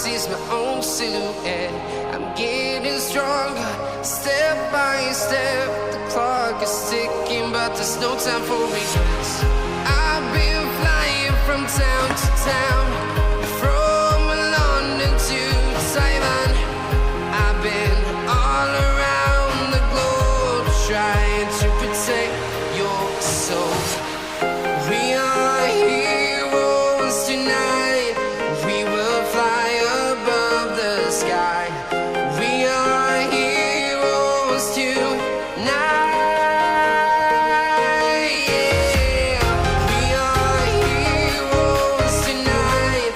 sees my own silhouette. I'm getting stronger, step by step. The clock is ticking, but there's no time for regrets. I've been flying from town to town, from London to Taiwan. I've been all around the globe, trying to protect your soul. We are heroes tonight. We will fly above the sky. We are heroes tonight. Yeah. We are heroes tonight.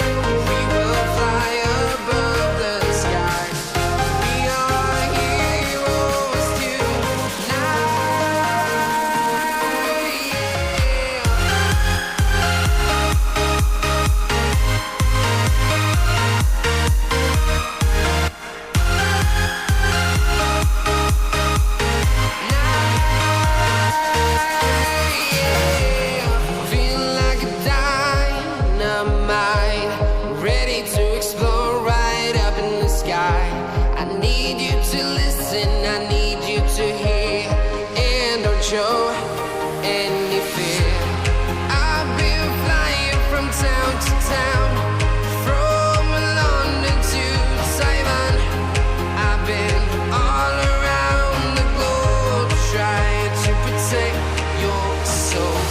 We will fly above the sky. We are heroes tonight. Feel like a dynamite, ready to explode right up in the sky. I need you to listen, I need you to hear, and don't show any fear. I've been flying from town to town, from London to Taiwan. I've been all around the globe, trying to protect your soul.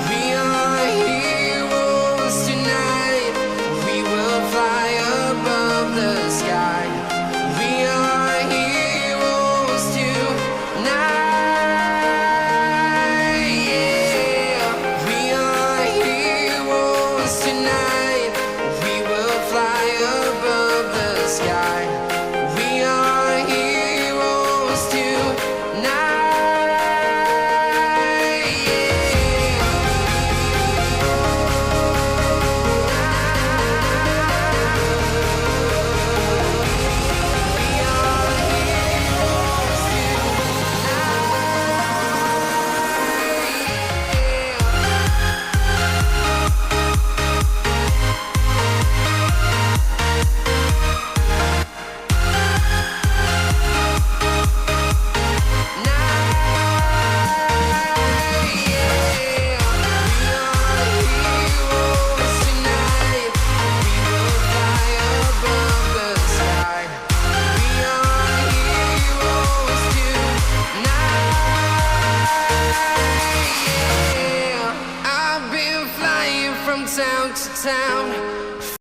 We are heroes tonight. We will fly above the sky. We are heroes tonight. Yeah. We are heroes tonight. We will fly above the sky. We are heroes tonight. I've been flying from town to town,